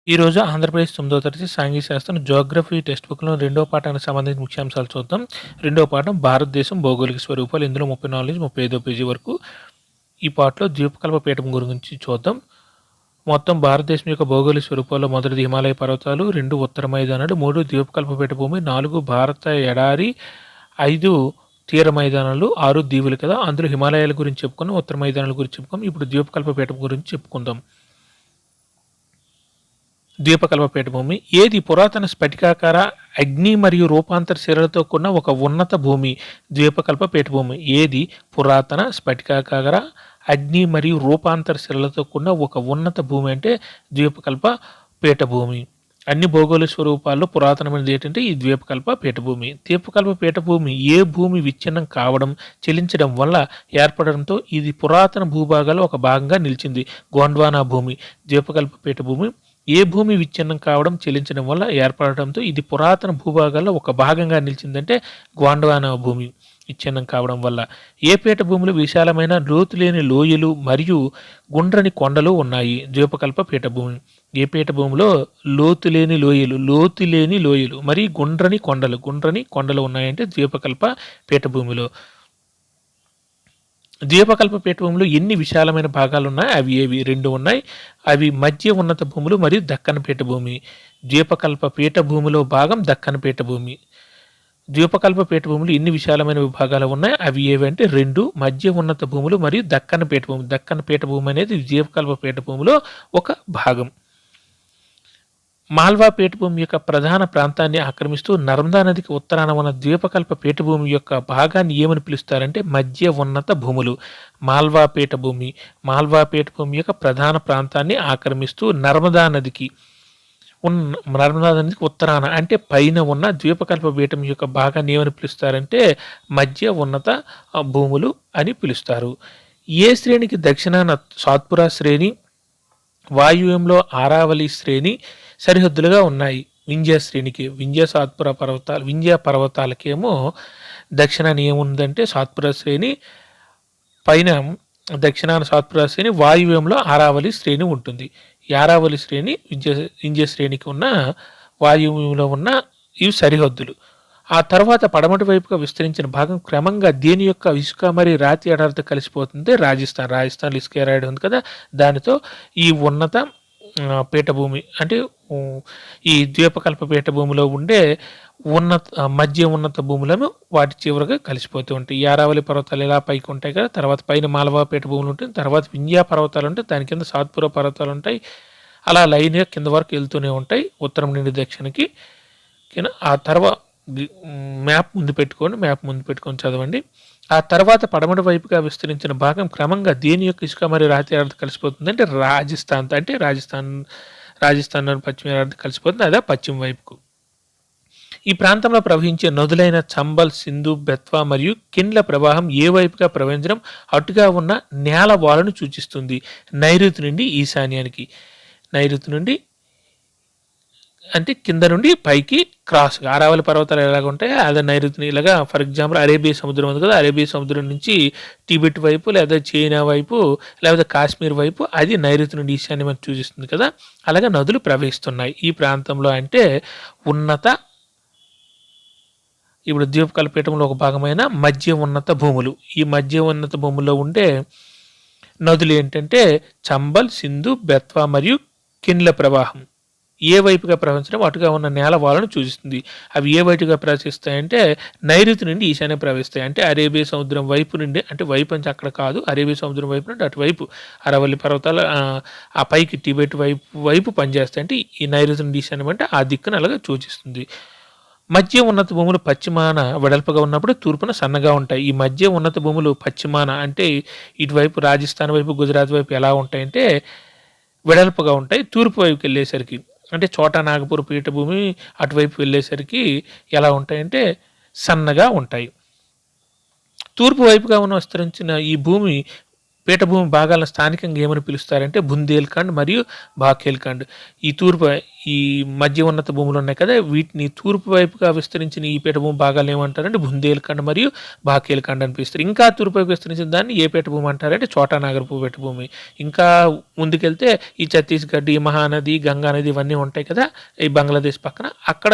ఈరోజు ఆంధ్రప్రదేశ్ 9వ తరగతి సాంఘిక శాస్త్రం జియోగ్రఫీ టెక్స్ట్ బుక్‌లో రెండో పాఠానికి సంబంధించిన ముఖ్యాంశాలు చూద్దాం. రెండో పాఠం భారతదేశం భౌగోళిక స్వరూపాలు. ఇందులో 34 నుంచి 35 పేజీ వరకు ఈ పాఠంలో ద్వీపకల్ప పీఠం గురించి చూద్దాం. మొత్తం భారతదేశం యొక్క భౌగోళిక స్వరూపాల్లో మొదటిది హిమాలయ పర్వతాలు, 2 ఉత్తర మైదానాలు, 3 ద్వీపకల్ప పీఠభూమి, 4 భారత ఎడారి, 5 తీర మైదానాలు, 6 దీవులు కదా. అందులో హిమాలయాల గురించి చెప్పుకున్నాం, ఉత్తర మైదానాల గురించి చెప్పుకున్నాం. ఇప్పుడు ద్వీపకల్ప పీఠం గురించి చెప్పుకుందాం. ద్వీపకల్ప పీఠభూమి ఏది పురాతన స్ఫటికాకార అగ్ని మరియు రూపాంతర శిలలతో కూడిన ఒక ఉన్నత భూమి. ద్వీపకల్ప పీఠభూమి ఏది పురాతన స్ఫటికాకార అగ్ని మరియు రూపాంతర శిలలతో కూడిన ఒక ఉన్నత భూమి అంటే ద్వీపకల్ప పీఠభూమి. అన్ని భౌగోళిక స్వరూపాల్లో పురాతనమైనది ఏంటంటే ఈ ద్వీపకల్ప పీఠభూమి. ద్వీపకల్ప పీఠభూమి ఏ భూమి విచ్ఛిన్నం కావడం, చెలించడం వల్ల ఏర్పడడంతో ఇది పురాతన భూభాగాల్లో ఒక భాగంగా నిలిచింది. గోండ్వానా భూమి. ద్వీపకల్ప పీఠభూమి ఏ భూమి విచ్ఛిన్నం కావడం, చెలించడం వల్ల ఏర్పడటంతో ఇది పురాతన భూభాగాల్లో ఒక భాగంగా నిలిచిందంటే గోండ్వానా భూమి విచ్ఛిన్నం కావడం వల్ల. ఏ పీఠభూమిలో విశాలమైన లోతులేని లోయలు మరియు గుండ్రని కొండలు ఉన్నాయి. ద్వీపకల్ప పీఠభూమి. ఏ పీఠభూమిలో లోతులేని లోయలు మరియు గుండ్రని కొండలు ఉన్నాయంటే ద్వీపకల్ప పీఠభూమిలో. ద్వీపకల్ప పీఠభూమిలో ఎన్ని విశాలమైన భాగాలు ఉన్నాయి? అవి ఏవి? 2 ఉన్నాయి. అవి మధ్య ఉన్నత భూములు మరియు దక్కన్ పీఠభూమి. ద్వీపకల్ప పీఠభూమిలో భాగం దక్కన్ పీఠభూమి. ద్వీపకల్ప పీఠభూములు ఎన్ని విశాలమైన విభాగాలు ఉన్నాయి? అవి ఏవి అంటే 2 మధ్య ఉన్నత భూములు మరియు దక్కన్ పీఠభూమి. దక్కన్ పీఠభూమి అనేది ద్వీపకల్ప పీఠభూమిలో ఒక భాగం. మాల్వా పీఠభూమి యొక్క ప్రధాన ప్రాంతాన్ని ఆక్రమిస్తూ నర్మదా నదికి ఉత్తరాన ఉన్న ద్వీపకల్ప పీఠభూమి యొక్క భాగాన్ని ఏమని పిలుస్తారంటే మధ్య ఉన్నత భూములు. మాల్వా పీఠభూమి యొక్క ప్రధాన ప్రాంతాన్ని ఆక్రమిస్తూ నర్మదా నదికి ఉత్తరాన అంటే పైన ఉన్న ద్వీపకల్ప పీఠం యొక్క భాగాన్ని ఏమని పిలుస్తారంటే మధ్య ఉన్నత భూములు అని పిలుస్తారు. ఏ శ్రేణికి దక్షిణాన సాత్పురా శ్రేణి, వాయువ్యంలో ఆరావళి శ్రేణి సరిహద్దులుగా ఉన్నాయి. వింధ్య పర్వతాలకేమో దక్షిణాన్ని ఏముందంటే సాత్పురా శ్రేణి, పైన దక్షిణాన సాత్పురా శ్రేణి, వాయువ్యంలో ఆరావళి శ్రేణి ఉంటుంది. ఈ ఆరావళి శ్రేణి వింధ్య శ్రేణికి ఉన్న వాయువ్యంలో ఉన్న ఇవి సరిహద్దులు. ఆ తర్వాత పడమటి వైపుగా విస్తరించిన భాగం క్రమంగా దేని యొక్క ఇసుక మరియు రాతి ఎడారితో కలిసిపోతుంది? రాజస్థాన్లో ఇసుక ఎడారి ఉంది కదా, దానితో ఈ ఉన్నత పీఠభూమి అంటే ఈ ద్వీపకల్ప పీఠభూమిలో ఉండే మధ్య ఉన్నత భూములను వాటి చివరగా కలిసిపోతూ ఉంటాయి. ఈ ఆరావళి పర్వతాలు ఇలా పైకి ఉంటాయి కదా, తర్వాత పైన మాల్వా పీఠభూములు ఉంటాయి, తర్వాత వింధ్య పర్వతాలు ఉంటాయి, దాని కింద సాత్పురా పర్వతాలు ఉంటాయి. అలా లైన్గా కింద వరకు వెళ్తూనే ఉంటాయి ఉత్తరం నుండి దక్షిణకి. ఆ తర్వాత మ్యాప్ ముందు పెట్టుకొని చదవండి. ఆ తర్వాత పడమటి వైపుగా విస్తరించిన భాగం క్రమంగా దేని యొక్క ఇసుక మరియు రాతి ఎడారితో కలిసిపోతుంది అంటే రాజస్థాన్ పశ్చిమ ఎడారితో కలిసిపోతుంది, అదే పశ్చిమ వైపుకు. ఈ ప్రాంతంలో ప్రవహించే నదులైన చంబల్, సింధు, బెత్వా మరియు కిన్ల ప్రవాహం ఏ వైపుగా ప్రవహించడం అటుగా ఉన్న నేల వాలను సూచిస్తుంది. నైరుతి నుండి ఈశాన్యానికి. నైరుతి నుండి అంటే కింద నుండి పైకి క్రాస్గా. ఆరావళి పర్వతాలు ఎలాగ ఉంటాయి అదే నైరుతిని ఇలాగా. ఫర్ ఎగ్జాంపుల్ అరేబియా సముద్రం ఉంది కదా, అరేబియా సముద్రం నుంచి టిబెట్ వైపు లేదా చైనా వైపు లేకపోతే కాశ్మీర్ వైపు అది నైరుతి నుండి ఈశాన్యం అని సూచిస్తుంది కదా. అలాగే నదులు ప్రవహిస్తున్నాయి ఈ ప్రాంతంలో. అంటే ఇప్పుడు ద్వీపకల్ప పీఠంలో ఒక భాగమైన మధ్య ఉన్నత భూములు. ఈ మధ్య ఉన్నత భూముల్లో ఉండే నదులు ఏంటంటే చంబల్, సింధు, బెత్వా మరియు కిన్ల ప్రవాహం ఏ వైపుగా ప్రవహించడం అటుగా ఉన్న నేల వాలను సూచిస్తుంది. అవి ఏ వైపుగా ప్రవహిస్తాయంటే నైరుతి నుండి ఈశాన్యం ప్రవహిస్తాయి. అంటే అరేబియా సముద్రం వైపు నుండి, అంటే వైపు నుంచి అక్కడ కాదు, అరేబియా సముద్రం వైపు నుండి అటువైపు అరవల్లి పర్వతాలు ఆ పైకి టిబెట్ వైపు పనిచేస్తాయి. అంటే ఈ నైరుతి నుండి ఈశాన్యం అంటే ఆ దిక్కును అలాగా సూచిస్తుంది. మధ్య ఉన్నత భూములు పశ్చిమాన వెడల్పుగా ఉన్నప్పుడు తూర్పున సన్నగా ఉంటాయి. ఈ మధ్య ఉన్నత భూములు పశ్చిమాన అంటే ఇటువైపు రాజస్థాన్ వైపు, గుజరాత్ వైపు ఎలా ఉంటాయంటే వెడల్పుగా ఉంటాయి. తూర్పు వైపుకి వెళ్ళేసరికి అంటే చోటా నాగపూర్ పీఠభూమి అటువైపు వెళ్ళేసరికి ఎలా ఉంటాయంటే సన్నగా ఉంటాయి. తూర్పు వైపుగా ఉన్న విస్తరించిన ఈ పీఠభూమి భాగాలను స్థానికంగా ఏమని పిలుస్తారంటే బుందేల్ఖండ్ మరియు బాఖేల్ఖండ్. ఈ మధ్య ఉన్నత భూములు ఉన్నాయి కదా, వీటిని తూర్పు వైపుగా విస్తరించిన ఈ పీఠభూమి భాగాలు ఏమంటారంటే బుందేల్ఖండ్ మరియు బాకేల్ఖండ్ అని పిలుస్తారు. ఇంకా తూర్పు వైపు విస్తరించిన దాన్ని ఏ పీఠభూమి అంటారంటే చోటా నాగర్పూర్ పీఠభూమి. ఇంకా ముందుకెళ్తే ఈ ఛత్తీస్గఢ్, ఈ మహానది, గంగా నది ఇవన్నీ ఉంటాయి కదా ఈ బంగ్లాదేశ్ పక్కన, అక్కడ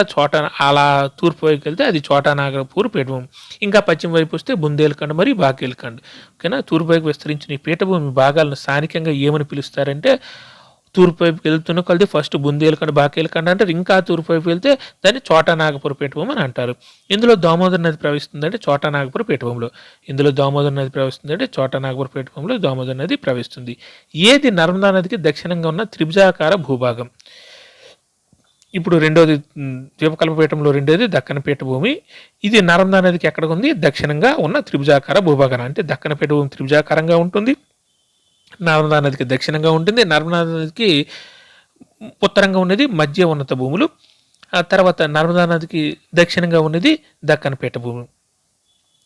అలా తూర్పు వైపుకి వెళ్తే అది చోటా నాగర్పూర్ పీఠభూమి. ఇంకా పశ్చిమ వైపు వస్తే బుందేల్ఖండ్ మరియు బాకేల్ఖండ్. ఓకేనా. తూర్పు వైపు విస్తరించిన ఈ పీఠభూమి భాగాలను స్థానికంగా ఏమని పిలుస్తారంటే, తూర్పు వైపుకి వెళ్తున్న కొలది ఫస్ట్ బుందేల్ఖండ్, బాకేల్ఖండ్ అంటారు. ఇంకా తూర్పు వైపు వెళ్తే దాన్ని చోటా నాగపూర్ పీఠభూమి అని అంటారు. ఇందులో దామోదర్ నది ప్రవహిస్తుందంటే చోటా నాగపూర్ పీఠభూమిలో. ఇందులో దామోదర్ నది ప్రవహిస్తుందంటే చోటా నాగపూర్ పీఠభూమిలో దామోదర్ నది ప్రవహిస్తుంది. ఏది నర్మదా నదికి దక్షిణంగా ఉన్న త్రిభుజాకార భూభాగం? ఇప్పుడు రెండోది ద్వీపకల్ప పీఠంలో రెండోది దక్కన పీఠభూమి. ఇది నర్మదా నదికి ఎక్కడ ఉంది? దక్షిణంగా ఉన్న త్రిభుజాకార భూభాగం. అంటే దక్కన పీఠభూమి త్రిభుజాకారంగా ఉంటుంది, నర్మదా నదికి దక్షిణంగా ఉంటుంది. నర్మదా నదికి ఉత్తరంగా ఉన్నది మధ్య ఉన్నత భూములు. ఆ తర్వాత నర్మదా నదికి దక్షిణంగా ఉన్నది దక్కన పీఠభూమి.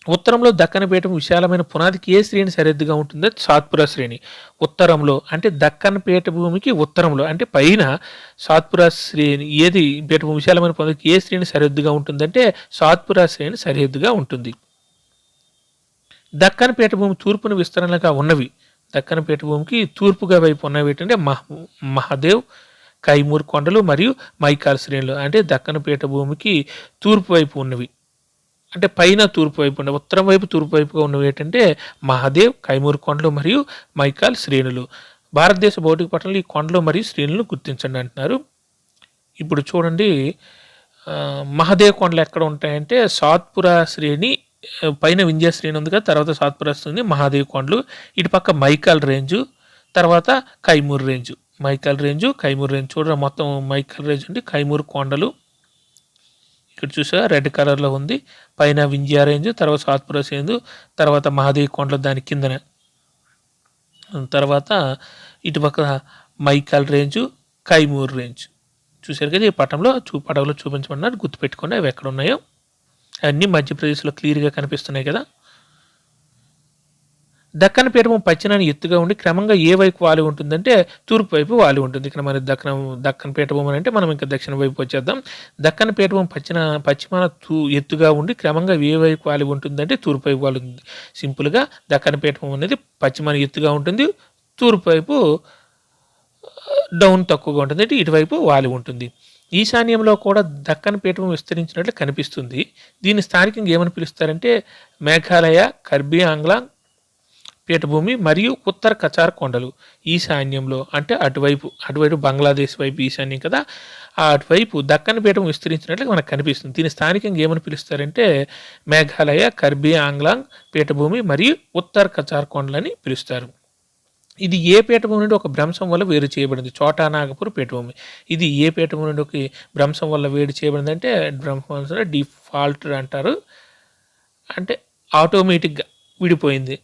ఉత్తరంలో దక్కన పీఠం విశాలమైన పునాదికి ఏ శ్రేణి సరిహద్దుగా ఉంటుందో సాత్పురా శ్రేణి. ఉత్తరంలో అంటే దక్కన పీఠభూమికి ఉత్తరంలో అంటే పైన సాత్పురా శ్రేణి ఏది పీఠభూమి విశాలమైన పునాదికి ఏ శ్రేణి సరిహద్దుగా ఉంటుందంటే సాత్పురా శ్రేణి సరిహద్దుగా ఉంటుంది. దక్కన పీఠభూమి తూర్పున విస్తరణగా ఉన్నవి. దక్కన పీఠభూమికి తూర్పుగా వైపు ఉన్నవి ఏంటంటే మహాదేవ్, కైమూర్ కొండలు మరియు మైకాల్ శ్రేణులు. అంటే దక్కన పీఠభూమికి తూర్పు వైపు ఉన్నవి, అంటే పైన తూర్పు వైపు ఉన్నవి. ఉత్తరం వైపు తూర్పు వైపుగా ఉన్నవి ఏంటంటే మహాదేవ్, కైమూర్ కొండలు మరియు మైకాల్ శ్రేణులు. భారతదేశ భౌతిక పటంలో ఈ కొండలు మరియు శ్రేణులను గుర్తించండి అంటున్నారు. ఇప్పుడు చూడండి, మహాదేవ్ కొండలు ఎక్కడ ఉంటాయంటే సాత్పురా శ్రేణి పైన వింధ్య శ్రేణి ఉంది కదా, తర్వాత సాత్పురా శ్రేణి, మహాదేవ్ కొండలు, ఇటు పక్క మైకాల్ రేంజు, తర్వాత Kaimur range. Maikal range, Kaimur range చూడరా, మొత్తం మైకాల్ రేంజ్ ఉంది, కైమూర్ కొండలు ఇక్కడ చూసా రెడ్ కలర్లో ఉంది, పైన వింధ్య రేంజ్, తర్వాత సాత్పురా శ్రేణి, తర్వాత మహాదేవ్ కొండలు దాని కిందన, తర్వాత ఇటుపక్క మైకాల్ రేంజు, కైమూర్ రేంజ్. చూసారు కదా, ఈ పటంలో చూపించమన్నారు, గుర్తుపెట్టుకోండి అవి ఎక్కడ ఉన్నాయో. అన్నీ మధ్యప్రదేశ్లో క్లియర్గా కనిపిస్తున్నాయి కదా. దక్కన పీఠభూమి పశ్చిమాన ఎత్తుగా ఉండి క్రమంగా ఏ వైపు వాలి ఉంటుందంటే తూర్పు వైపు వాలి ఉంటుంది. ఇక్కడ మన దక్కన పీఠభూమి అంటే మనం ఇంకా దక్షిణ వైపు వచ్చేద్దాం. దక్కన పీఠభూమి పశ్చిమాన ఎత్తుగా ఉండి క్రమంగా ఏ వైపు వాలి ఉంటుందంటే తూర్పు వైపు వాలి ఉంటుంది. సింపుల్గా దక్కన పీఠభూమి అనేది పశ్చిమాన ఎత్తుగా ఉంటుంది, తూర్పు వైపు డౌన్ తక్కువగా ఉంటుంది, అంటే ఇటువైపు వాలి ఉంటుంది. ఈశాన్యంలో కూడా దక్కన పీఠభూమి విస్తరించినట్లు కనిపిస్తుంది. దీన్ని స్థానికంగా ఏమని పిలుస్తారంటే మేఘాలయ, కర్బీ ఆంగ్లాంగ్ పీఠభూమి మరియు ఉత్తర కచార్ కొండలు. ఈశాన్యంలో అంటే అటువైపు బంగ్లాదేశ్ వైపు ఈశాన్యం కదా, అటువైపు దక్కన పీఠం విస్తరించినట్లు మనకు కనిపిస్తుంది. దీన్ని స్థానికంగా ఏమని పిలుస్తారంటే మేఘాలయ, కర్బీ ఆంగ్లాంగ్ పీఠభూమి మరియు ఉత్తర కచార్ కొండలని పిలుస్తారు. ఇది ఏ పీఠభూమి నుండి ఒక భ్రంశం వల్ల వేరు చేయబడింది? చోటా నాగపూర్ పీఠభూమి. ఇది ఏ పీఠభూమి నుండి ఒక భ్రంశం వల్ల వేరు చేయబడింది అంటే భ్రంశం డిఫాల్ట్ అంటారు, అంటే ఆటోమేటిక్గా విడిపోయింది,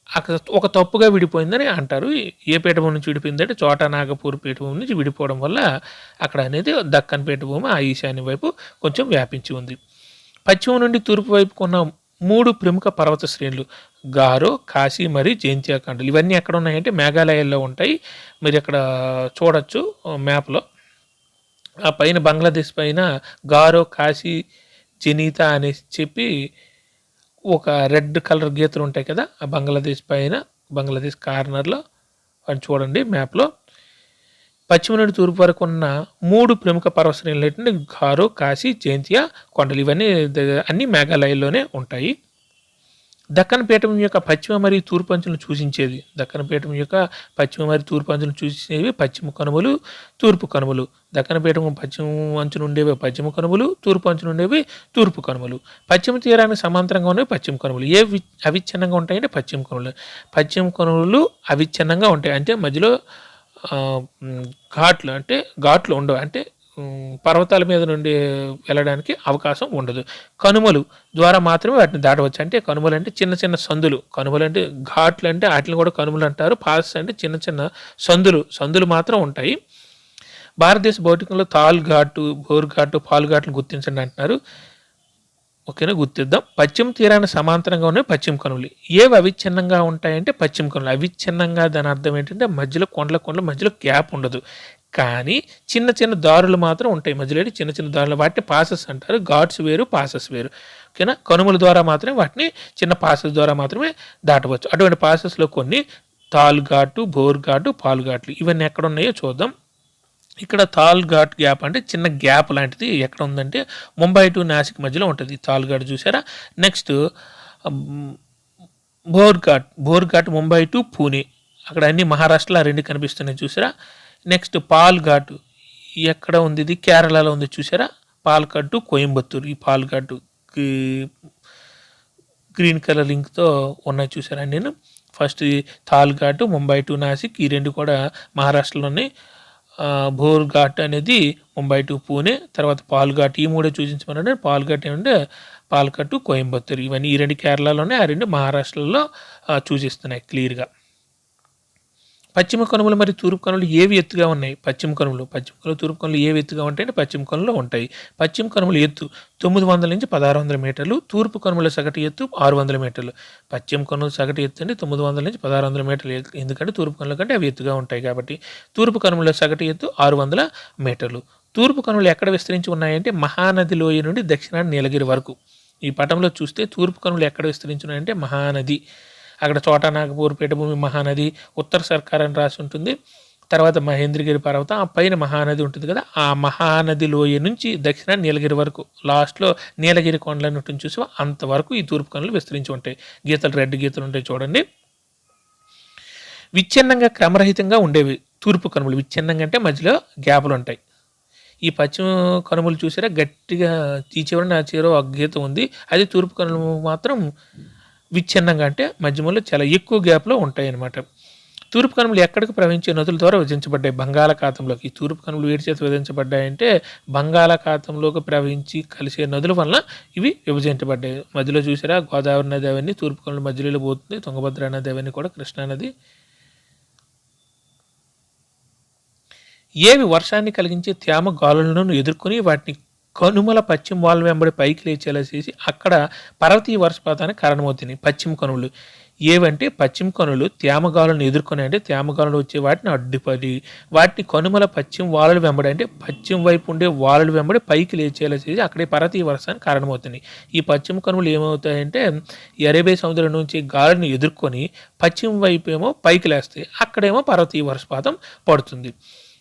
అక్కడ ఒక తప్పుగా విడిపోయిందని అంటారు. ఏ పీఠభూమి నుంచి విడిపోయిందంటే చోటా నాగపూర్ పీఠభూమి నుంచి విడిపోవడం వల్ల అక్కడ అనేది దక్కన్ పీఠభూమి ఆ ఈశాన్య వైపు కొంచెం వ్యాపించి ఉంది. పశ్చిమ నుండి తూర్పు వైపుకు ఉన్న 3 ప్రముఖ పర్వత శ్రేణులు గారో, కాశీ మరియు జైంతియా ఖండాలు. ఇవన్నీ ఎక్కడ ఉన్నాయంటే మేఘాలయాల్లో ఉంటాయి. మీరు ఇక్కడ చూడొచ్చు మ్యాప్లో. ఆ పైన బంగ్లాదేశ్ పైన గారో, కాశీ, జెనీతా అనేసి చెప్పి ఒక రెడ్ కలర్ గీతలు ఉంటాయి కదా, ఆ బంగ్లాదేశ్ పైన బంగ్లాదేశ్ కార్నర్లో అని చూడండి మ్యాప్లో. పశ్చిమ నుండి తూర్పు వరకు ఉన్న 3 ప్రముఖ పర్వత శ్రేణులు ఏంటంటే గారో, కాశీ, జైంతియా కొండలు. ఇవన్నీ అన్ని మేఘాలయల్లోనే ఉంటాయి. దక్కన్ పీఠం యొక్క పశ్చిమ మరియు తూర్పు అంచులను సూచించేది. దక్కన్ పీఠం యొక్క పశ్చిమ మరియు తూర్పు అంచులను సూచించేవి పశ్చిమ కనుమలు, తూర్పు కనుమలు. దక్కన్ పీఠం పశ్చిమ అంచున ఉండేవి పశ్చిమ కనుమలు, తూర్పు అంచున ఉండేవి తూర్పు కనుమలు. పశ్చిమ తీరానికి సమాంతరంగా ఉండేవి పశ్చిమ కనుమలు. అవిచ్ఛిన్నంగా ఉంటాయంటే పశ్చిమ కనుమలు. పశ్చిమ కనుమలు అవిచ్ఛిన్నంగా ఉంటాయి, అంటే మధ్యలో ఘాట్లు ఉండవు, అంటే పర్వతాల మీద నుండి వెళ్ళడానికి అవకాశం ఉండదు. కనుమలు ద్వారా మాత్రమే వాటిని దాటవచ్చు. అంటే కనుమలు అంటే చిన్న చిన్న సందులు, కనుమలు అంటే ఘాట్లు అంటే వాటిని కూడా కనుమలు అంటారు. పాస్ అంటే చిన్న చిన్న సందులు మాత్రం ఉంటాయి. భారతదేశ భౌతికంలో తాల్ ఘాటు, బోర్ ఘాటు, పాల్ ఘాట్లను గుర్తించండి అంటున్నారు. ఓకేనా, గుర్తిద్దాం. పశ్చిమ తీరానికి సమాంతరంగా ఉన్నాయి పశ్చిమ కనుమలు. ఏవి అవిచ్ఛిన్నంగా ఉంటాయంటే పశ్చిమ కనుమలు. అవిచ్ఛిన్నంగా దాని అర్థం ఏంటంటే మధ్యలో కొండల మధ్యలో గ్యాప్ ఉండదు. కానీ చిన్న చిన్న దారులు మాత్రం ఉంటాయి మధ్యలో, చిన్న చిన్న దారులు, వాటిని పాసెస్ అంటారు. ఘాట్స్ వేరు, పాసెస్ వేరు. ఓకేనా? కనుమల ద్వారా మాత్రమే వాటిని, చిన్న పాసెస్ ద్వారా మాత్రమే దాటవచ్చు. అటువంటి పాసెస్లో కొన్ని తాల్ ఘాటు, బోర్ ఘాటు, పాల్ ఘాట్లు, ఇవన్నీ ఎక్కడ ఉన్నాయో చూద్దాం. ఇక్కడ తాల్ ఘాట్ గ్యాప్ అంటే చిన్న గ్యాప్ లాంటిది ఎక్కడ ఉందంటే ముంబై టు నాసిక్ మధ్యలో ఉంటుంది తాల్ ఘాట్, చూసారా? Next bore ghat Mumbai to Pune, అక్కడ అన్ని మహారాష్ట్రలో రెండు కనిపిస్తున్నాయి, చూసారా? నెక్స్ట్ పాల్ ఘాట్ ఎక్కడ ఉంది? ఇది కేరళలో ఉంది, చూసారా? పాల్ఘాట్ టు కోయంబత్తూరు, ఈ పాల్ఘాట్ గ్రీన్ కలర్ లింక్తో ఉన్నాయి, చూసారా? నేను first Tal ghat Mumbai to Nashik, ఈ రెండు కూడా మహారాష్ట్రలోనే. బోర్ ఘాట్ అనేది ముంబై టు పూణే, తర్వాత పాల్ ఘాట్, ఈ మూడే సూచించమన్నాడు. పాల్ ఘాట్ ఏమంటే పాల్ఘాట్ టు కోయంబత్తూరు, ఇవన్నీ ఈ రెండు కేరళలోనే, ఆ రెండు మహారాష్ట్రలో సూచిస్తున్నాయి క్లియర్గా. పశ్చిమ కనుమలు మరియు తూర్పు కనుమలు ఏవి ఎత్తుగా ఉన్నాయి? పశ్చిమ కనుమలు, తూర్పు కనుమలు ఏవి ఎత్తుగా ఉంటాయంటే పశ్చిమ కనుమలో ఉంటాయి. పశ్చిమ కనుమల ఎత్తు 900 నుంచి 1600 మీటర్లు, తూర్పు కనుమల సగటు ఎత్తు 600 మీటర్లు. పశ్చిమ కనుమల సగటు ఎత్తు అంటే 900 నుంచి 1600 మీటర్లు, ఎందుకంటే తూర్పు కనుమల కంటే అవి ఎత్తుగా ఉంటాయి కాబట్టి. తూర్పు కనుమల సగటు ఎత్తు 600 మీటర్లు. తూర్పు కనుమలు ఎక్కడ విస్తరించి ఉన్నాయంటే మహానది లోయ నుండి దక్షిణాన్ని నీలగిరి వరకు. ఈ పటంలో చూస్తే తూర్పు కనుమలు ఎక్కడ విస్తరించి ఉన్నాయంటే మహానది, అక్కడ చోటా నాగపూర్, పీఠభూమి మహానది, ఉత్తర సర్కార్ అని రాసి ఉంటుంది. తర్వాత మహేంద్రగిరి పర్వతం, ఆ పైన మహానది ఉంటుంది కదా, ఆ మహానది లోయ నుంచి దక్షిణ నీలగిరి వరకు, లాస్ట్లో నీలగిరి కొండలను ఉంటుంది చూసి అంతవరకు ఈ తూర్పు కనుమలు విస్తరించి ఉంటాయి. గీతలు, రెడ్ గీతలు ఉంటాయి చూడండి. విచ్ఛిన్నంగా క్రమరహితంగా ఉండేవి తూర్పు కనుమలు. విచ్ఛిన్నంగా అంటే మధ్యలో గ్యాపులు ఉంటాయి. ఈ పశ్చిమ కనుమలు చూసారా గట్టిగా ఈ చివరన ఆ చివర ఒక గీత ఉంది, అది తూర్పు కనుమలు మాత్రం విచ్ఛిన్నంగా అంటే మధ్యలో చాలా ఎక్కువ గ్యాప్లో ఉంటాయి అన్నమాట. తూర్పు కనుమలు ఎక్కడికి ప్రవహించే నదుల ద్వారా విభజించబడ్డాయి? బంగాళాఖాతంలోకి. ఈ తూర్పు కనుమలు వేడి చేత విభజించబడ్డాయంటే బంగాళాఖాతంలోకి ప్రవహించి కలిసే నదుల వల్ల ఇవి విభజించబడ్డాయి. మధ్యలో చూసారా గోదావరి నది అవన్నీ తూర్పు కనుమల మధ్యలో పోతుంది, తుంగభద్ర నది అవన్నీ కూడా కృష్ణానది. ఏవి వర్షాన్ని కలిగించే తేమ గాలులను ఎదుర్కొని వాటిని కనుమల పశ్చిమ వాల్ వెంబడి పైకి లేచేలా చేసి అక్కడ పర్వతీయ వర్షపాతానికి కారణమవుతున్నాయి పశ్చిమ కనుమలు. ఏవంటే పశ్చిమ కనులు తేమగాలను ఎదుర్కొని, అంటే తేమగాలు వచ్చే వాటిని అడ్డుపడి వాటిని కనుమల పశ్చిమ వాలుల వెంబడి, అంటే పశ్చిమ వైపు ఉండే వాలుల వెంబడి పైకి లేచేలా చేసి అక్కడే పర్వతీయ వర్షానికి కారణమవుతున్నాయి. ఈ పశ్చిమ కనుమలు ఏమవుతాయంటే అరేబియా సముద్రం నుంచి గాలిని ఎదుర్కొని పశ్చిమ వైపు ఏమో పైకి లేస్తాయి, అక్కడేమో పర్వతీయ వర్షపాతం పడుతుంది.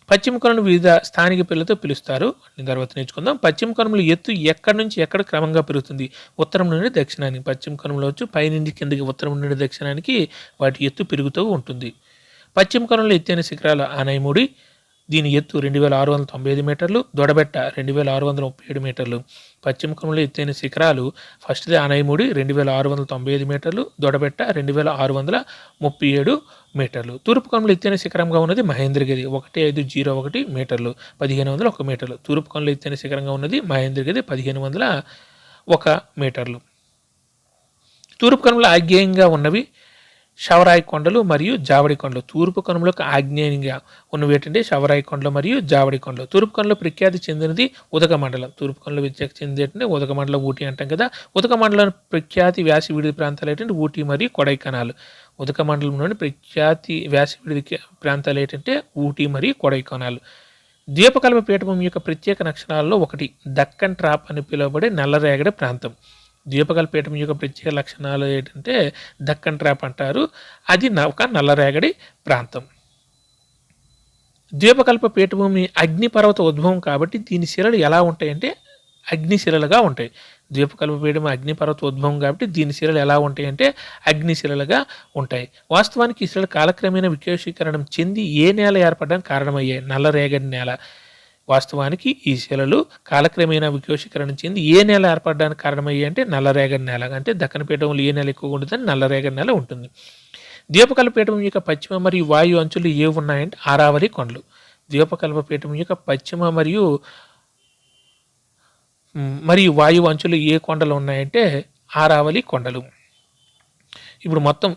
పశ్చిమ కనుమలు వివిధ స్థానిక పేర్లతో పిలుస్తారు, తర్వాత నేర్చుకుందాం. పశ్చిమ కనుమల ఎత్తు ఎక్కడి నుంచి ఎక్కడ క్రమంగా పెరుగుతుంది? ఉత్తరం నుండి దక్షిణానికి. పశ్చిమ కనుమలు వచ్చి పైనుండి కిందకి, ఉత్తరం నుండి దక్షిణానికి వాటి ఎత్తు పెరుగుతూ ఉంటుంది. పశ్చిమ కనుమల ఎత్తైన శిఖరాలు ఆనైముడి, దీని ఎత్తు 2695 మీటర్లు, దొడబెట్ట 2637 మీటర్లు. పశ్చిమ కనుమల ఎత్తైన శిఖరాలు ఫస్ట్ది ఆనైముడి 2695 మీటర్లు, దొడబెట్ట 2637 మీటర్లు. తూర్పు కనుమల ఎత్తైన శిఖరంగా ఉన్నది మహేంద్రగిరి 1501 మీటర్లు, 1501 మీటర్లు. తూర్పు కనుమల ఎత్తైన శిఖరంగా ఉన్నది మహేంద్రగిరి 1501 మీటర్లు. తూర్పు కనుమల ఆగ్నేయంగా ఉన్నవి షవరాయి కొండలు మరియు జావడి కొండలు. తూర్పు కనుమలకు ఆగ్నేయంగా ఉన్నవి ఏంటంటే షవరాయి కొండలు మరియు జావడి కొండలు. తూర్పు కనుమల ప్రఖ్యాతి చెందినది ఉదక మండలం. తూర్పు కనుమల ప్రఖ్యాతి చెందింది ఏంటంటే ఉదక మండలం, ఊటీ అంటాం కదా. ఉదక మండలం ప్రఖ్యాతి వ్యాసి విడిది ప్రాంతాలు ఏంటంటే ఊటీ మరియు కొడైకెనాల్. ఉదక మండలంలోని ప్రఖ్యాతి వ్యాసి విడిది ప్రాంతాలు ఏంటంటే ఊటీ మరియు కొడైకెనాల్. ద్వీపకల్ప పీఠభూమి యొక్క ప్రత్యేక లక్షణాలలో ఒకటి దక్కన్ ట్రాప్ అని పిలువబడే నల్లరేగడి ప్రాంతం. ద్వీపకల్ప పీఠం యొక్క ప్రత్యేక లక్షణాలు ఏంటంటే దక్కన్ ట్రాప్ అంటారు, అది ఒక నల్లరేగడి ప్రాంతం. ద్వీపకల్ప పీఠభూమి అగ్నిపర్వత ఉద్భవం కాబట్టి దీని శిలలు ఎలా ఉంటాయంటే అగ్నిశిలలుగా ఉంటాయి. ద్వీపకల్ప పీఠం అగ్నిపర్వత ఉద్భవం కాబట్టి దీని శిలలు ఎలా ఉంటాయంటే అగ్నిశిలలుగా ఉంటాయి. వాస్తవానికి ఈ శిలలు కాలక్రమేణా వికేశీకరణం చెంది ఏ నేల ఏర్పడడానికి కారణమయ్యాయి? నల్లరేగడి నేల. వాస్తవానికి ఈ శిలలు కాలక్రమేణా వికేశీకరణ చెంది ఏ నేల ఏర్పడడానికి కారణమయ్యాయి అంటే నల్లరేగడి నేల. అంటే దక్కన పీఠంలో ఏ నేల ఎక్కువగా ఉంటుందని నల్లరేగడి నేల ఉంటుంది. ద్వీపకల్ప పీఠం యొక్క పశ్చిమ మరియు వాయు అంచులు ఏవి ఉన్నాయంటే ఆరావళి కొండలు. ద్వీపకల్ప పీఠం యొక్క పశ్చిమ మరియు వాయు అంచులు ఏ కొండలు ఉన్నాయంటే ఆరావళి కొండలు. ఇప్పుడు మొత్తం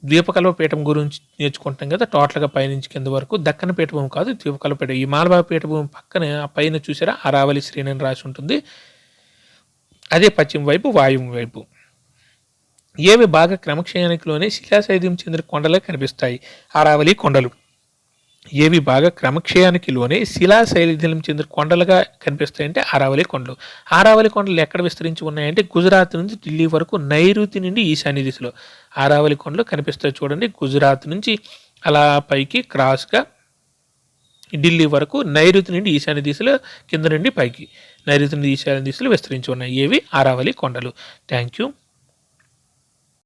ద్వీపకల్ప పీఠం గురించి నేర్చుకుంటాం కదా, టోటల్గా పైనుంచి కింద వరకు. దక్కన పీఠభూమి కాదు, ద్వీపకల్ప పీఠం. ఈ మాలభాగ పీఠభూమి పక్కన పైన చూసారా అరావళి శ్రేణి అని రాసి ఉంటుంది, అదే పశ్చిమ వైపు వాయువు వైపు. ఏవి బాగా క్రమక్షయానికిలోనే శిలాశైద్యం చెందిన కొండలే కనిపిస్తాయి? అరావళి కొండలు. ఏవి బాగా క్రమక్షయానికి లోనే శిలా శైలిజలం చెందిన కొండలుగా కనిపిస్తాయంటే ఆరావళి కొండలు. ఆరావళి కొండలు ఎక్కడ విస్తరించి ఉన్నాయంటే గుజరాత్ నుంచి ఢిల్లీ వరకు నైరుతి నుండి ఈశాన్య దిశలో ఆరావళి కొండలు కనిపిస్తాయి చూడండి. గుజరాత్ నుంచి అలా పైకి క్రాస్గా ఢిల్లీ వరకు నైరుతి నుండి ఈశాన్య దిశలో కింద నుండి పైకి నైరుతి నుండి ఈశాన్య దిశలో విస్తరించి ఉన్నాయి. ఏవి ఆరావళి కొండలు. Thank you.